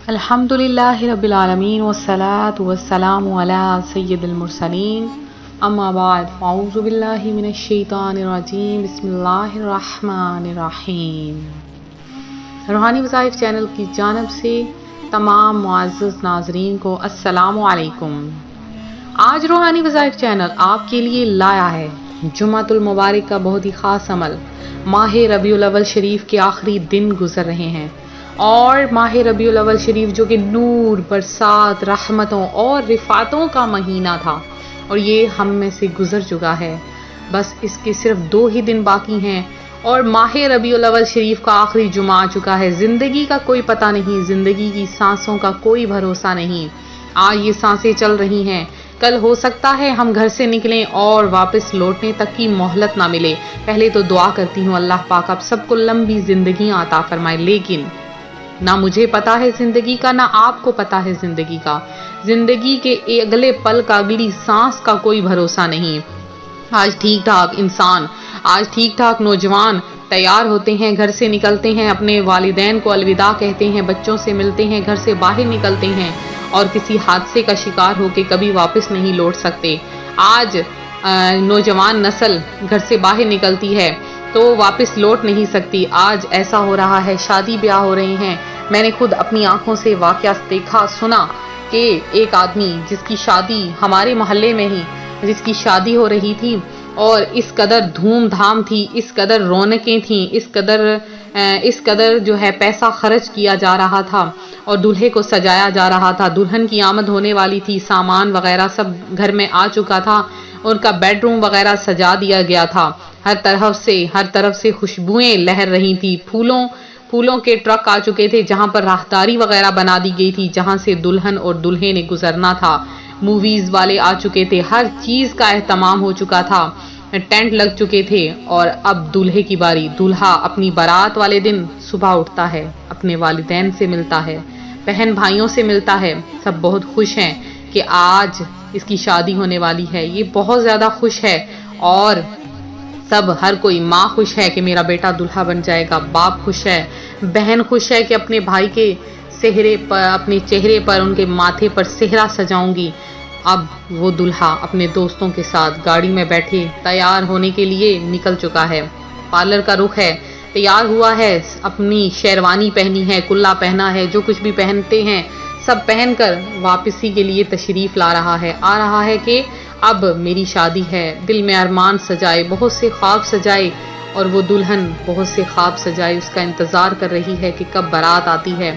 الحمدللہ رب العالمین والصلاة والسلام علی سید المرسلین اما بعد فاعوذ باللہ من الشیطان الرجیم بسم اللہ الرحمن الرحیم۔ روحانی وظائف چینل کی جانب سے تمام معزز ناظرین کو السلام علیکم۔ آج روحانی وظائف چینل آپ کے لیے لایا ہے جمعۃ المبارک کا بہت ہی خاص عمل۔ ماہ ربیع الاول شریف کے آخری دن گزر رہے ہیں اور ماہ ربیع الاول شریف جو کہ نور، برسات، رحمتوں اور رفعتوں کا مہینہ تھا اور یہ ہم میں سے گزر چکا ہے۔ بس اس کے صرف 2 ہی دن باقی ہیں اور ماہ ربیع الاول شریف کا آخری جمعہ آ چکا ہے۔ زندگی کا کوئی پتہ نہیں، زندگی کی سانسوں کا کوئی بھروسہ نہیں۔ آج یہ سانسیں چل رہی ہیں، کل ہو سکتا ہے ہم گھر سے نکلیں اور واپس لوٹنے تک کی مہلت نہ ملے۔ پہلے تو دعا کرتی ہوں اللہ پاک آپ سب کو لمبی زندگیاں عطا فرمائے، لیکن نہ مجھے پتا ہے زندگی کا، نہ آپ کو پتا ہے زندگی کا۔ زندگی کے اگلے پل کا، اگلی سانس کا کوئی بھروسہ نہیں۔ آج ٹھیک ٹھاک انسان، آج ٹھیک ٹھاک نوجوان تیار ہوتے ہیں، گھر سے نکلتے ہیں، اپنے والدین کو الوداع کہتے ہیں، بچوں سے ملتے ہیں، گھر سے باہر نکلتے ہیں اور کسی حادثے کا شکار ہو کے کبھی واپس نہیں لوٹ سکتے۔ آج نوجوان نسل گھر سے باہر نکلتی ہے تو واپس لوٹ نہیں سکتی۔ آج ایسا ہو رہا ہے، شادی بیاہ ہو رہے ہیں۔ میں نے خود اپنی آنکھوں سے واقعہ دیکھا، سنا کہ ایک آدمی جس کی شادی ہمارے محلے میں ہی جس کی شادی ہو رہی تھی اور اس قدر دھوم دھام تھی، اس قدر رونقیں تھیں، اس قدر جو ہے پیسہ خرچ کیا جا رہا تھا اور دلہے کو سجایا جا رہا تھا، دلہن کی آمد ہونے والی تھی، سامان وغیرہ سب گھر میں آ چکا تھا، ان کا بیڈ روم وغیرہ سجا دیا گیا تھا، ہر طرف سے خوشبوئیں لہر رہی تھی، پھولوں کے ٹرک آ چکے تھے جہاں پر راہداری وغیرہ بنا دی گئی تھی جہاں سے دلہن اور دلہے نے گزرنا تھا، موویز والے آ چکے تھے، ہر چیز کا اہتمام ہو چکا تھا، ٹینٹ لگ چکے تھے اور اب دلہے کی باری۔ دلہا اپنی بارات والے دن صبح اٹھتا ہے، اپنے والدین سے ملتا ہے، بہن بھائیوں سے ملتا ہے، سب بہت خوش ہیں کہ آج اس کی شادی ہونے والی ہے، یہ بہت زیادہ خوش ہے اور ہر کوئی، ماں خوش ہے کہ میرا بیٹا دلہا بن جائے گا، باپ خوش ہے، بہن خوش ہے کہ اپنے بھائی کے اپنے چہرے پر، ان کے ماتھے پر صحرا سجاؤں گی۔ اب وہ دلہا اپنے دوستوں کے ساتھ گاڑی میں بیٹھے تیار ہونے کے لیے نکل چکا ہے، پارلر کا رخ ہے، تیار ہوا ہے، اپنی شیروانی پہنی ہے، کلا پہنا ہے، جو کچھ بھی پہنتے ہیں سب پہن کر واپسی کے لیے تشریف لا رہا ہے، آ رہا ہے کہ اب میری شادی ہے، دل میں ارمان سجائے، بہت سے خواب سجائے اور وہ دلہن بہت سے خواب سجائے اس کا انتظار کر رہی ہے کہ کب بارات آتی ہے۔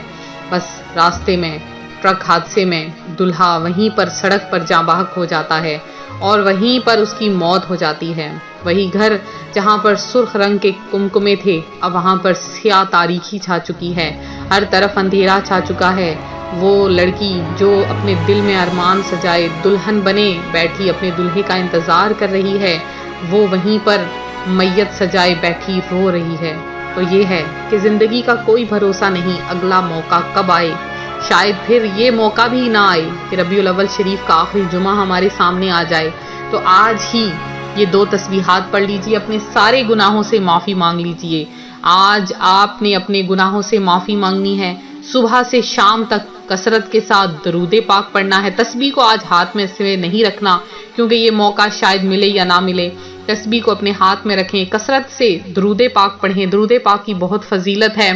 بس راستے میں ٹرک حادثے میں دلہا وہیں پر سڑک پر جاں بحق ہو جاتا ہے اور وہیں پر اس کی موت ہو جاتی ہے۔ وہی گھر جہاں پر سرخ رنگ کے کمکمے تھے اب وہاں پر سیاہ تاریکی چھا چکی ہے، ہر طرف اندھیرا چھا چکا ہے۔ وہ لڑکی جو اپنے دل میں ارمان سجائے دلہن بنے بیٹھی اپنے دلہے کا انتظار کر رہی ہے، وہ وہیں پر میت سجائے بیٹھی رو رہی ہے۔ تو یہ ہے کہ زندگی کا کوئی بھروسہ نہیں، اگلا موقع کب آئے، شاید پھر یہ موقع بھی نہ آئے کہ ربیع الاول شریف کا آخری جمعہ ہمارے سامنے آ جائے۔ تو آج ہی یہ 2 تسبیحات پڑھ لیجئے، اپنے سارے گناہوں سے معافی مانگ لیجئے۔ آج آپ نے اپنے گناہوں سے معافی مانگنی ہے، صبح سے شام تک کثرت کے ساتھ درود پاک پڑھنا ہے۔ تسبیح کو آج ہاتھ میں سے نہیں رکھنا کیونکہ یہ موقع شاید ملے یا نہ ملے، تسبیح کو اپنے ہاتھ میں رکھیں، کثرت سے درود پاک پڑھیں، درود پاک کی بہت فضیلت ہے۔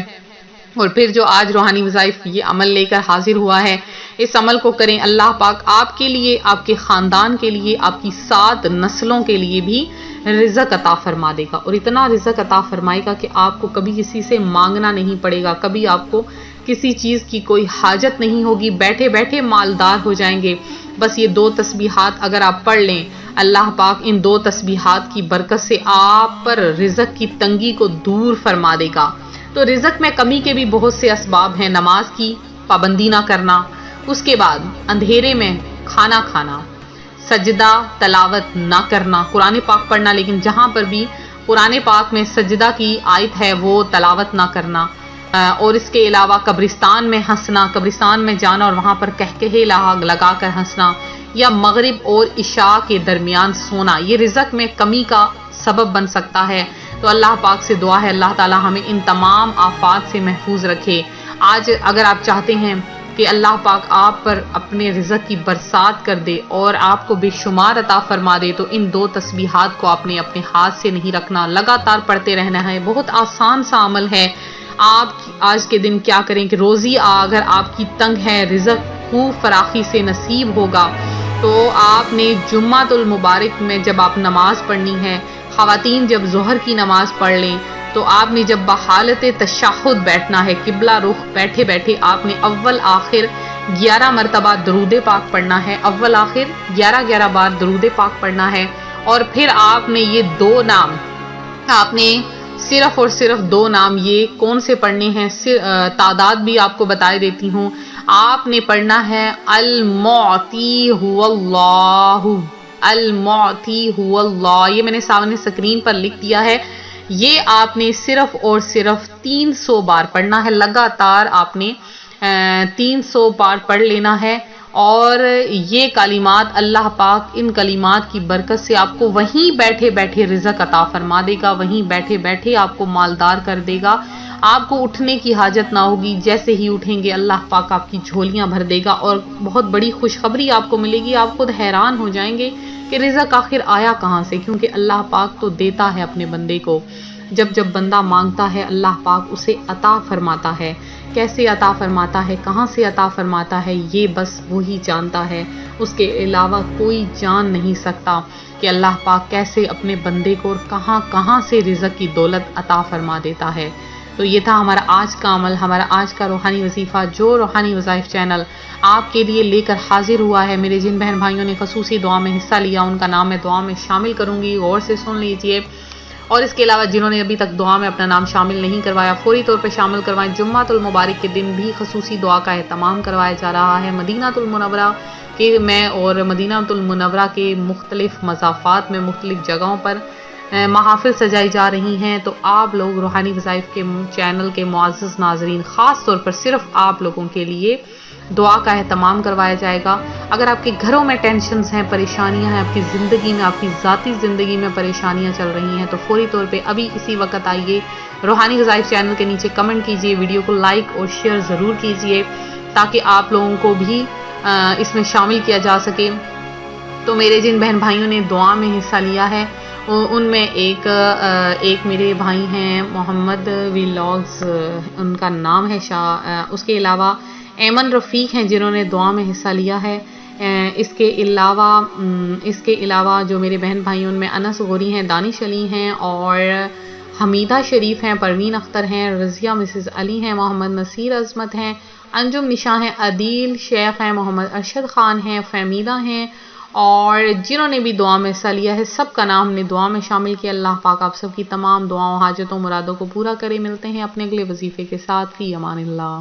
اور پھر جو آج روحانی وظائف یہ عمل لے کر حاضر ہوا ہے، اس عمل کو کریں، اللہ پاک آپ کے لیے، آپ کے خاندان کے لیے، آپ کی 7 نسلوں کے لیے بھی رزق عطا فرما دے گا اور اتنا رزق عطا فرمائے گا کہ آپ کو کبھی کسی سے مانگنا نہیں پڑے گا، کبھی آپ کو کسی چیز کی کوئی حاجت نہیں ہوگی، بیٹھے بیٹھے مالدار ہو جائیں گے۔ بس یہ 2 تسبیحات اگر آپ پڑھ لیں، اللہ پاک ان 2 تسبیحات کی برکت سے آپ پر رزق کی تنگی کو دور فرما دے گا۔ تو رزق میں کمی کے بھی بہت سے اسباب ہیں، نماز کی پابندی نہ کرنا، اس کے بعد اندھیرے میں کھانا کھانا، سجدہ تلاوت نہ کرنا، قرآن پاک پڑھنا، لیکن جہاں پر بھی قرآن پاک میں سجدہ کی آیت ہے وہ تلاوت نہ کرنا، اور اس کے علاوہ قبرستان میں ہنسنا، قبرستان میں جانا اور وہاں پر کہکہے لگا کر ہنسنا، یا مغرب اور عشاء کے درمیان سونا، یہ رزق میں کمی کا سبب بن سکتا ہے۔ تو اللہ پاک سے دعا ہے اللہ تعالی ہمیں ان تمام آفات سے محفوظ رکھے۔ آج اگر آپ چاہتے ہیں کہ اللہ پاک آپ پر اپنے رزق کی برسات کر دے اور آپ کو بے شمار عطا فرما دے، تو ان 2 تسبیحات کو آپ نے اپنے ہاتھ سے نہیں رکھنا، لگاتار پڑھتے رہنا ہے۔ بہت آسان سا عمل ہے۔ آپ آج کے دن کیا کریں کہ روزی اگر آپ کی تنگ ہے، رزق خوب فراخی سے نصیب ہوگا، تو آپ نے جمعۃ المبارک میں جب آپ نماز پڑھنی ہے، خواتین جب ظہر کی نماز پڑھ لیں تو آپ نے جب بحالت تشہد بیٹھنا ہے، قبلہ رخ بیٹھے بیٹھے آپ نے اول آخر 11 مرتبہ درود پاک پڑھنا ہے، اول آخر 11 بار درود پاک پڑھنا ہے، اور پھر آپ نے یہ 2 نام، آپ نے صرف اور صرف 2 نام یہ کون سے پڑھنے ہیں، تعداد بھی آپ کو بتا دیتی ہوں۔ آپ نے پڑھنا ہے المعطی هو اللہ، المعطی هو اللہ، یہ میں نے سامنے سکرین پر لکھ دیا ہے۔ یہ آپ نے صرف اور صرف 300 بار پڑھنا ہے، لگاتار آپ نے 300 بار پڑھ لینا ہے، اور یہ کلمات اللہ پاک ان کلمات کی برکت سے آپ کو وہیں بیٹھے بیٹھے رزق عطا فرما دے گا، وہیں بیٹھے بیٹھے آپ کو مالدار کر دے گا، آپ کو اٹھنے کی حاجت نہ ہوگی، جیسے ہی اٹھیں گے اللہ پاک آپ کی جھولیاں بھر دے گا، اور بہت بڑی خوشخبری آپ کو ملے گی، آپ خود حیران ہو جائیں گے کہ رزق آخر آیا کہاں سے، کیونکہ اللہ پاک تو دیتا ہے اپنے بندے کو، جب جب بندہ مانگتا ہے اللہ پاک اسے عطا فرماتا ہے، کیسے عطا فرماتا ہے، کہاں سے عطا فرماتا ہے، یہ بس وہی جانتا ہے، اس کے علاوہ کوئی جان نہیں سکتا کہ اللہ پاک کیسے اپنے بندے کو اور کہاں کہاں سے رزق کی دولت عطا فرما دیتا ہے۔ تو یہ تھا ہمارا آج کا عمل، ہمارا آج کا روحانی وظیفہ، جو روحانی وظائف چینل آپ کے لیے لے کر حاضر ہوا ہے۔ میرے جن بہن بھائیوں نے خصوصی دعا میں حصہ لیا ان کا نام میں دعا میں شامل کروں گی، غور سے سن لیجئے، اور اس کے علاوہ جنہوں نے ابھی تک دعا میں اپنا نام شامل نہیں کروایا فوری طور پہ شامل کروائیں۔ جمعۃ المبارک کے دن بھی خصوصی دعا کا اہتمام کروایا جا رہا ہے مدینہ المنورہ کے میں، اور مدینہ المنورہ کے مختلف مضافات میں مختلف جگہوں پر محافل سجائی جا رہی ہیں، تو آپ لوگ روحانی وظائف کے چینل کے معزز ناظرین، خاص طور پر صرف آپ لوگوں کے لیے دعا کا اہتمام کروایا جائے گا۔ اگر آپ کے گھروں میں ٹینشنز ہیں، پریشانیاں ہیں، آپ کی زندگی میں، آپ کی ذاتی زندگی میں پریشانیاں چل رہی ہیں، تو فوری طور پہ ابھی اسی وقت آئیے روحانی وظائف چینل کے نیچے کمنٹ کیجئے، ویڈیو کو لائک اور شیئر ضرور کیجئے تاکہ آپ لوگوں کو بھی اس میں شامل کیا جا سکے۔ تو میرے جن بہن بھائیوں نے دعا میں حصہ لیا ہے ان میں ایک میرے بھائی ہیں محمد ویلاگز، ان کا نام ہے اس کے علاوہ ایمن رفیق ہیں جنہوں نے دعا میں حصہ لیا ہے۔ اس کے علاوہ جو میرے بہن بھائی ان میں انس غوری ہیں، دانش علی ہیں، اور حمیدہ شریف ہیں، پروین اختر ہیں، رضیہ مسز علی ہیں، محمد نصیر عظمت ہیں، انجم نشاں ہیں، عدیل شیخ ہیں، محمد ارشد خان ہیں، فہمیدہ ہیں، اور جنہوں نے بھی دعا میں حصہ لیا ہے سب کا نام ہم نے دعا میں شامل کیا۔ اللہ پاک آپ سب کی تمام دعاؤں، حاجتوں، مرادوں کو پورا کرے۔ ملتے ہیں اپنے اگلے وظیفے کے ساتھ، فی امان اللہ۔